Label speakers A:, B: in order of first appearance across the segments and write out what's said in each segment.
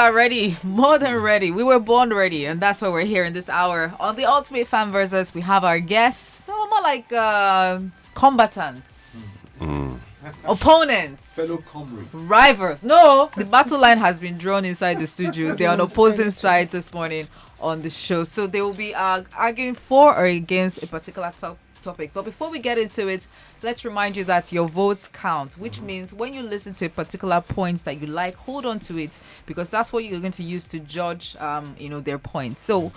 A: are ready, more than ready. We were born ready, and that's why we're here in this hour. On the Ultimate Fan Versus, we have our guests, more like combatants, opponents,
B: fellow comrades,
A: rivals. No, the battle line has been drawn inside the studio. They're on opposing side this morning on the show. So they will be arguing for or against a particular topic. But before we get into it, let's remind you that your votes count, which means when you listen to a particular point that you like, hold on to it, because that's what you're going to use to judge their points. So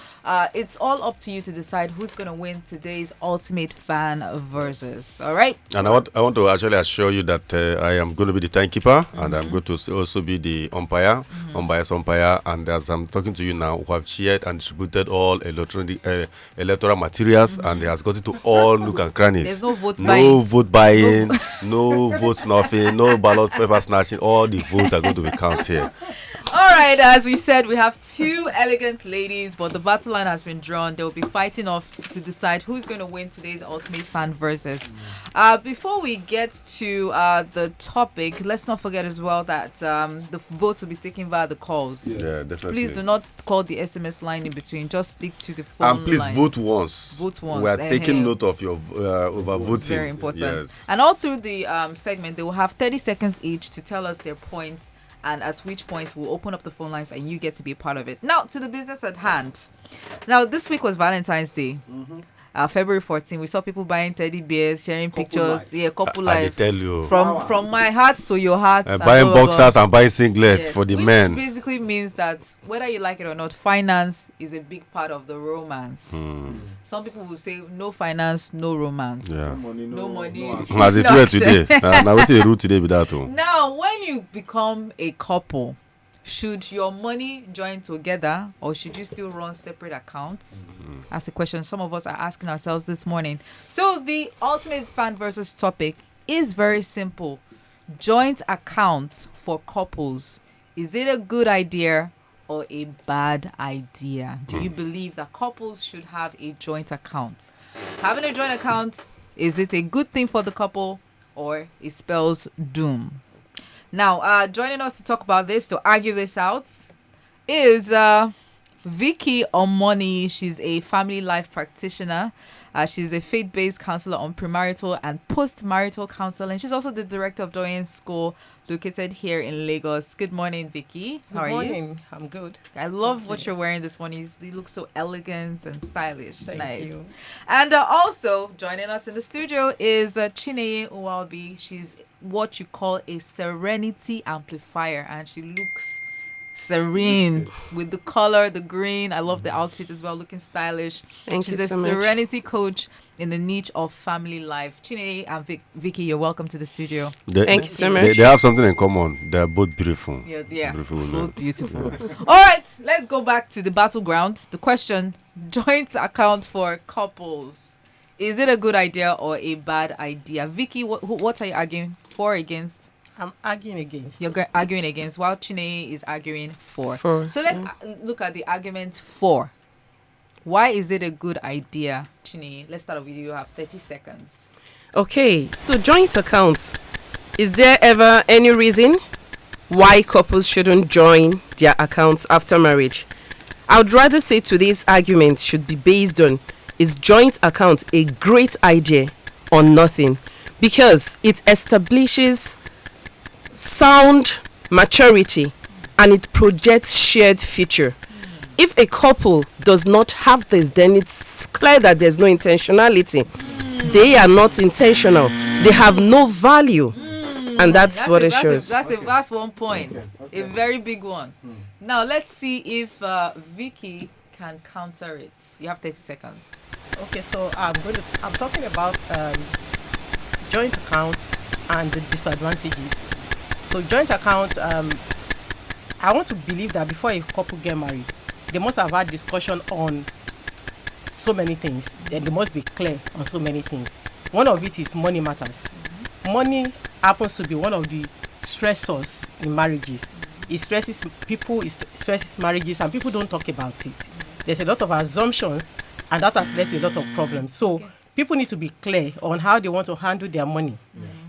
A: it's all up to you to decide who's going to win today's Ultimate Fan Versus. All right,
C: and I want to actually assure you that I am going to be the timekeeper, and I'm going to also be the umpire, unbiased umpire. And as I'm talking to you now, we have shared and distributed all electoral materials, and it has got it to all nook and crannies.
A: There's no votes buying.
C: Vote buying, no votes nothing, no ballot paper snatching. All the votes are going to be counted here.
A: All right, as we said, we have two elegant ladies, but the battle line has been drawn. They'll be fighting off to decide who's going to win today's Ultimate Fan Versus. Before we get to the topic, let's not forget as well that the votes will be taken via the calls.
C: Yeah, definitely.
A: Please do not call the SMS line in between. Just stick to the phone
C: and please
A: lines.
C: vote once.
A: Vote once.
C: We are taking note of your overvoting.
A: Very important.
C: Yes.
A: And all through the segment, they will have 30 seconds each to tell us their points, and at which point we'll open up the phone lines and you get to be a part of it. Now, to the business at hand. Now, this week was Valentine's Day. February 14, we saw people buying teddy bears, sharing pictures. Yeah, couple life.
C: I tell you.
A: From my heart to your heart.
C: Buying boxers and buying singlets for the
A: which
C: men.
A: Basically means that whether you like it or not, finance is a big part of the romance. Some people will say no finance, no romance.
C: Yeah.
A: No money.
C: As it were today. Now what is the today with that?
A: Now, when you become a couple, should your money join together or should you still run separate accounts? That's a question some of us are asking ourselves this morning. So the Ultimate Fan Versus topic is very simple. Joint accounts for couples. Is it a good idea or a bad idea? Do you believe that couples should have a joint account? Having a joint account, is it a good thing for the couple or it spells doom? Now, joining us to talk about this, to argue this out, is Vicky Omoni. She's a family life practitioner. She's a faith-based counselor on premarital and post-marital counseling. She's also the director of Doyen School, located here in Lagos. Good morning, Vicky. How are you?
D: Good morning. I'm good.
A: I love what you're wearing this morning. You look so elegant and stylish.
D: Thank you.
A: And also joining us in the studio is Chineye Uwalbi. She's what you call a serenity amplifier, and she looks serene with the color, the green. I love the outfit as well, looking stylish.
D: Thank you so much.
A: She's a serenity coach in the niche of family life. Chineye and Vicky, you're welcome to the studio.
D: Thank you so much.
C: They have something in common. They're both beautiful.
A: Yeah,
C: Beautiful women.
A: both beautiful. All right, let's go back to the battleground. The question: joint account for couples. Is it a good idea or a bad idea? Vicky, what are you arguing for or against?
D: I'm arguing against.
A: You're arguing against, while Chineye is arguing for.
D: For.
A: So let's look at the argument for. Why is it a good idea, Chineye? Let's start with you. You have 30 seconds.
D: Okay, so joint accounts. Is there ever any reason why couples shouldn't join their accounts after marriage? I would rather say today's argument should be based on, is joint account a great idea or nothing? Because it establishes sound maturity and it projects shared future. If a couple does not have this, then it's clear that there's no intentionality. They are not intentional. They have no value. And that's what it shows.
A: That's one point. A very big one. Now let's see if Vicky can counter it. You have 30 seconds.
D: Okay, so I'm talking about joint accounts and the disadvantages. So joint account, I want to believe that before a couple get married, they must have had discussion on so many things. Then they must be clear on so many things. One of it is money matters. Money happens to be one of the stressors in marriages. It stresses people, it stresses marriages, and people don't talk about it. There's a lot of assumptions, and that has led to a lot of problems. So people need to be clear on how they want to handle their money.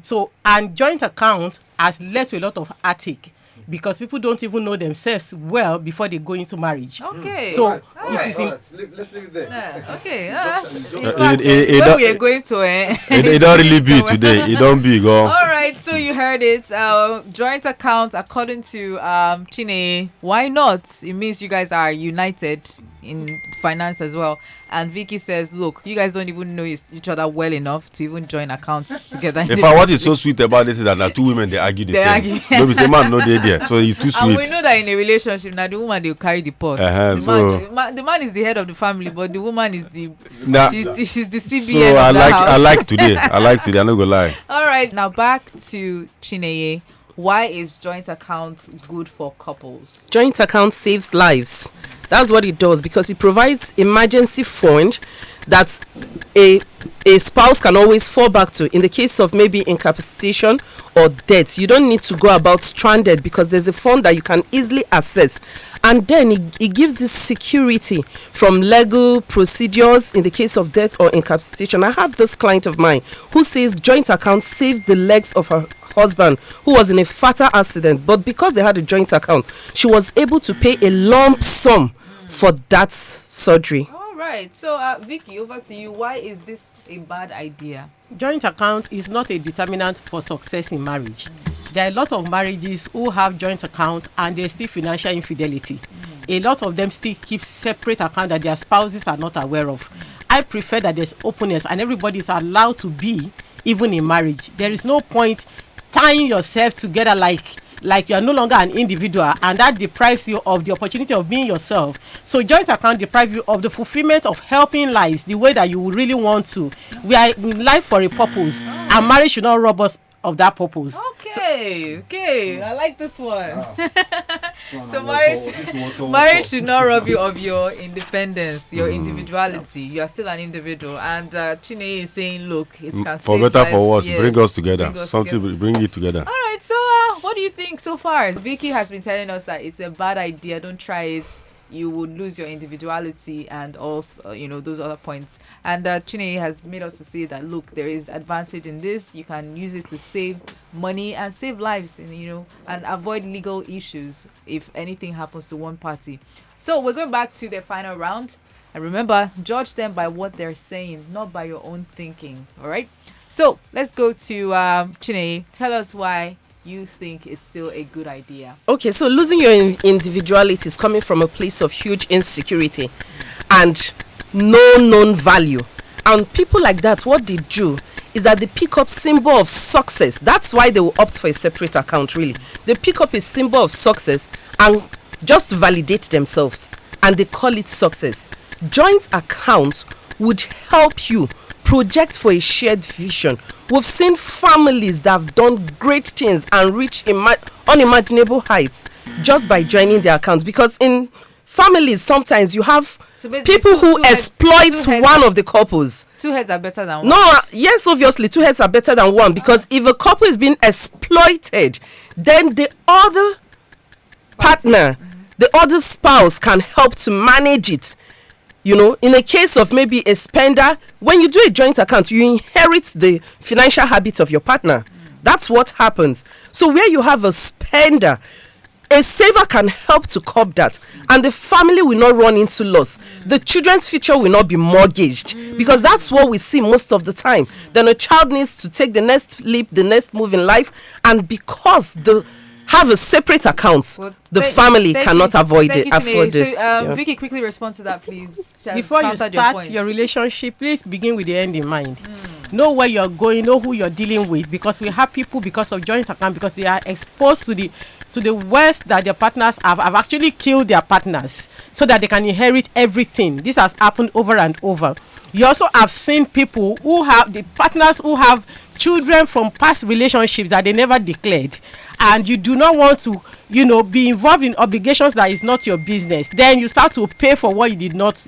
D: So, and joint account has led to a lot of heartache.
B: because people don't even know themselves well before they go into marriage.
A: Okay.
B: So
A: All right.
B: it is in,
E: Let's leave it there.
A: Yeah, okay.
C: It
A: We are going to
C: it don't really be today. It don't be go.
A: All right, so you heard it. Joint account, according to Chine, why not? It means you guys are united in finance as well. And Vicky says, look, you guys don't even know each other well enough to even join accounts together.
C: In fact, what is so sweet about this is that the two women they argue the thing. No, we say man no they there, so it's too sweet.
A: And we know that in a relationship, now the woman they will carry the purse. The man is the head of the family, but the woman is the she's the CBN
C: so
A: of the house.
C: I like today. I'm not gonna lie.
A: All right, now back to Chineye. Why is joint account good for couples?
D: Joint account saves lives. That's what it does, because it provides emergency fund that a spouse can always fall back to in the case of maybe incapacitation or death. You don't need to go about stranded, because there's a fund that you can easily access. And then it gives this security from legal procedures in the case of death or incapacitation. I have this client of mine who says joint account saved the legs of her husband who was in a fatal accident, but because they had a joint account, she was able to pay a lump sum for that surgery.
A: All right, so Vicky, over to you. Why is this a bad idea?
B: joint account is not a determinant for success in marriage. There are a lot of marriages who have joint account and there's still financial infidelity. A lot of them still keep separate account that their spouses are not aware of. I prefer that there's openness and everybody is allowed to be, even in marriage. There is no point tying yourself together like you are no longer an individual, and that deprives you of the opportunity of being yourself. So joint account deprives you of the fulfillment of helping lives the way that you would really want to. We are in life for a purpose, and marriage should not rob us of that purpose.
A: Okay, I like this one. So marriage should not rob you of your independence, your individuality. You are still an individual. And Chine is saying, look, it can
C: for
A: save
C: better
A: life.
C: for worse,
A: Yes.
C: bring us together.
A: Together.
C: Bring it together.
A: All right, so what do you think so far? Vicky has been telling us that it's a bad idea. Don't try it. You would lose your individuality and also, those other points. And Chine has made us to see that, look, there is advantage in this. You can use it to save money and save lives, and avoid legal issues if anything happens to one party. So we're going back to the final round. And remember, judge them by what they're saying, not by your own thinking. All right? So let's go to Chine. Tell us why you think it's still a good idea.
D: Okay, so losing your individuality is coming from a place of huge insecurity and no known value. And people like that, what they do is that they pick up symbol of success. That's why they will opt for a separate account, really. They pick up a symbol of success and just validate themselves, and they call it success. Joint account would help you project for a shared vision. We've seen families that have done great things and reached unimaginable heights just by joining their accounts. Because in families, sometimes you have people who exploit one of the couples.
A: Two heads are better than one.
D: No, yes, obviously, two heads are better than one. Because if a couple is being exploited, then the other partner, the other spouse can help to manage it. In a case of maybe a spender, when you do a joint account, you inherit the financial habits of your partner. That's what happens. So where you have a spender, a saver can help to curb that. And the family will not run into loss. The children's future will not be mortgaged. Because that's what we see most of the time. Then a child needs to take the next leap, the next move in life. And because have a separate account, the family cannot afford this.
A: So, Vicky, quickly respond to that, please.
B: Before you start your relationship, please begin with the end in mind. Know where you're going, know who you're dealing with, because we have people, because of joint account, because they are exposed to the wealth that their partners have actually killed their partners so that they can inherit everything. This has happened over and over. You also have seen people who have the partners who have children from past relationships that they never declared, and you do not want to be involved in obligations that is not your business. Then you start to pay for what you did not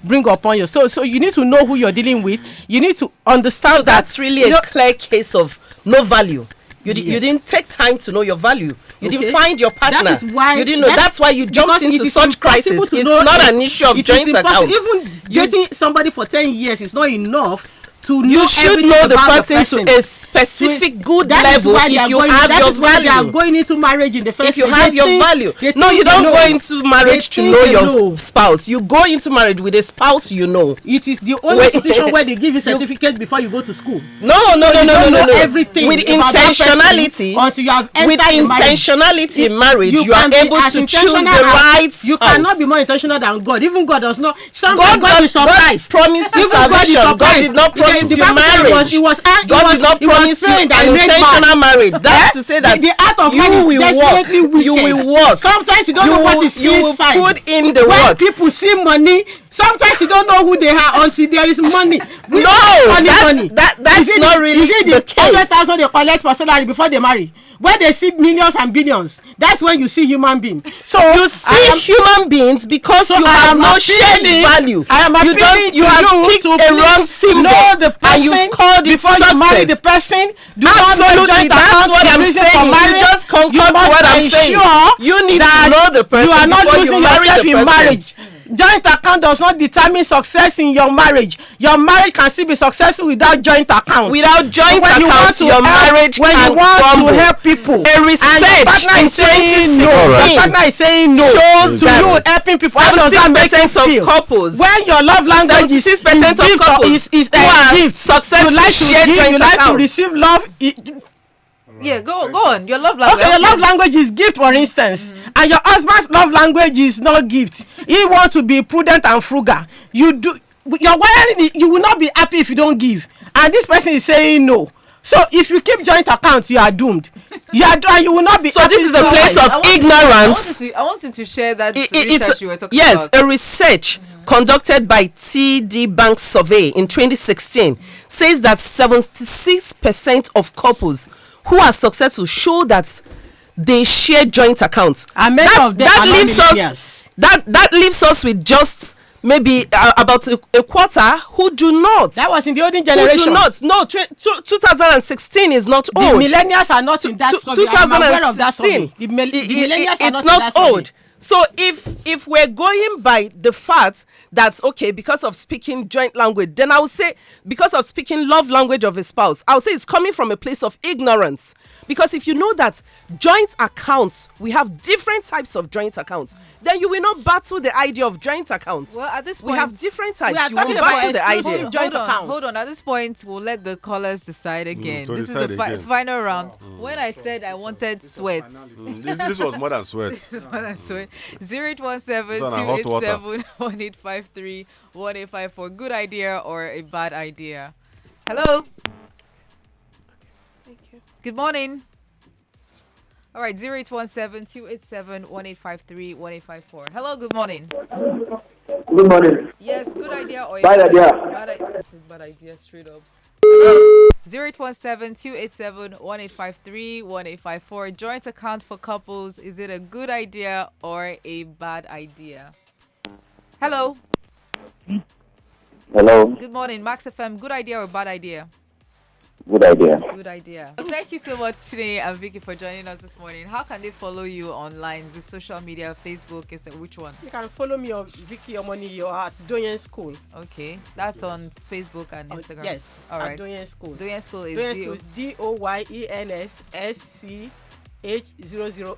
B: bring upon you. So you need to know who you're dealing with. You need to understand
D: that's really a clear case of no value. You didn't take time to know your value. You didn't find your partner.
B: That is why
D: you didn't know. That's why you jumped into such crisis. It's not an issue of joint account.
B: Even dating somebody for 10 years is not enough to know
D: You should
B: everything
D: know the
B: about
D: person to a specific good
B: That is
D: level
B: why they
D: if
B: are
D: you
B: going-
D: have
B: that
D: your
B: is why they are
D: value.
B: going into marriage in the first
D: If you
B: place.
D: have
B: They
D: your
B: think-
D: value.
B: they
D: No,
B: think
D: you
B: they
D: don't
B: know.
D: go into marriage
B: They
D: to
B: think
D: know
B: they
D: your
B: know.
D: spouse. You go into marriage with a spouse you know.
B: It is the only
D: Wait.
B: institution where they give you certificate before you go to school.
D: No,
B: So you don't know
D: no.
B: everything
D: With
B: about that person
D: intentionality,
B: until you have
D: with
B: entered the marriage.
D: intentionality in marriage, you are
B: can be
D: able
B: as
D: to choose
B: intentional
D: the
B: as-
D: right
B: You
D: spouse.
B: cannot be more intentional than God. Even God does not. Sometimes God is
D: God
B: surprised.
D: promised you
B: Even God is
D: salvation. God
B: surprised.
D: did not promise
B: The
D: you
B: Bible said
D: marriage. God did not promise you
B: praying that
D: an
B: he made
D: intentional
B: man.
D: marriage. That's to say that
B: the act of
D: you
B: man is
D: will
B: desperately
D: work.
B: wicked.
D: You will work.
B: Sometimes you don't
D: You
B: know what
D: will-
B: is
D: you will
B: inside.
D: put in the
B: when
D: work.
B: people see money, sometimes you don't know who they are until there is money. Money.
D: That's not really
B: is it
D: the case.
B: 100,000 they collect for salary before they marry? When they see millions and billions, that's when you see human being. So
D: You see human beings because you
B: I
D: have
B: am
D: no
B: appealing-
D: shared value.
B: I am
D: you
B: appealing
D: you
B: to
D: have
B: you
D: picked
B: to
D: a wrong
B: please
D: symbol
B: know the
D: and you
B: person
D: called it
B: before you marry the
D: success.
B: person. Do
D: Absolutely,
B: not joint
D: that's
B: account
D: what
B: the
D: I'm
B: reason
D: saying.
B: for
D: You
B: marriage.
D: just concord
B: You
D: to
B: must
D: what I'm saying.
B: ensure
D: You need to
B: that
D: know the person
B: you are not
D: before you
B: losing
D: marry
B: yourself
D: the
B: in
D: person.
B: marriage. Joint account does not determine success in your marriage. Your marriage can still be successful without joint account.
D: Without joint
B: When you want
D: accounts,
B: to
D: your
B: help-
D: marriage
B: when
D: can
B: you want
D: crumble.
B: to help people,
D: A
B: and
D: research
B: your partner
D: in
B: is saying
D: 2016
B: no.
C: Alright.
B: Your partner is saying no.
D: shows
B: to
D: that
B: you helping people. How does that make you
D: 76% of
B: feel?
D: couples,
B: When your love language is
D: 76% of
B: gift or
D: couples
B: is
D: who are
B: gift,
D: successful
B: you like to
D: share
B: give,
D: joint
B: you like to
D: account.
B: receive love.
A: Yeah, go on. Your love language.
B: Okay, your love language is gift, for instance, and your husband's love language is not gift. He wants to be prudent and frugal. You do. Your wiring, you will not be happy if you don't give, and this person is saying no. So if you keep joint accounts, you are doomed. And you will not be.
D: So
B: happy
D: this is a
B: for
D: place
B: life.
D: of ignorance.
A: I want you to share that
D: It's
A: research you were talking
D: yes,
A: about.
D: a research conducted by TD Bank Survey in 2016 says that 76% of couples who are successful show that they share joint accounts.
B: And many of them are not millionaires.
D: That leaves us with just maybe about a quarter who do not.
B: That was in the olden
D: Who
B: generation.
D: do not. No, 2016 is not
B: The
D: old.
B: millennials are not in that survey. I am aware of that
D: 2016.
B: survey. The millennials are
D: It's
B: not in
D: not
B: that survey.
D: old. So if we're going by the fact that okay, because of speaking joint language, then I would say because of speaking love language of a spouse, I would say it's coming from a place of ignorance. Because if you know that joint accounts, we have different types of joint accounts, then you will not battle the idea of joint accounts.
A: Well, at this
D: we
A: point,
D: have different types.
B: we are
D: You will
B: talking
D: battle
B: about
D: the
B: exclusive
D: idea.
B: joint
A: hold
B: accounts.
A: on. At this point, we'll let the callers decide again.
C: to
A: This is
C: decide
A: the
C: again.
A: final round. When I said I wanted sweat,
C: This was more than sweat.
A: this is what I sweat.
C: This one na hot water.
A: 08172871854. Good idea or a bad idea? Hello.
D: Thank you.
A: Good morning. All right, 081728718531854. Hello, good morning.
E: Good morning.
A: Yes, good idea or a
E: Bad idea.
A: Bad idea, straight up. 081728718531854. Joint account for couples. Is it a good idea or a bad idea? Hello.
E: Hello.
A: Good morning, Max FM. Good idea or bad idea?
E: Good idea.
A: Good idea. Well, thank you so much, Chine and Vicky, for joining us this morning. How can they follow you online? Is it social media, Facebook? Is it which one?
B: You can follow me on Vicky Omoni. You're at Doyen School.
A: Okay, that's on Facebook and Instagram.
B: Yes.
A: All right.
B: At Doyen School.
A: Doyen School is
B: Doyen School is DOYENSSCH00.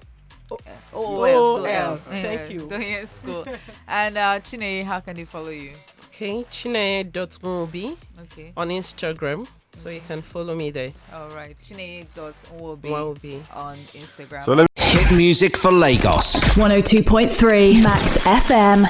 A: OOL.
B: Thank you.
A: Doyen School. And Chine, how can they follow you?
D: Okay, chine.nwobi
A: Okay.
D: on Instagram. So you can follow me there.
A: All right. Chine.nwobi
D: Nwobi.
A: on Instagram.
C: So let me
F: Hit music for Lagos.
G: 102.3 Max FM.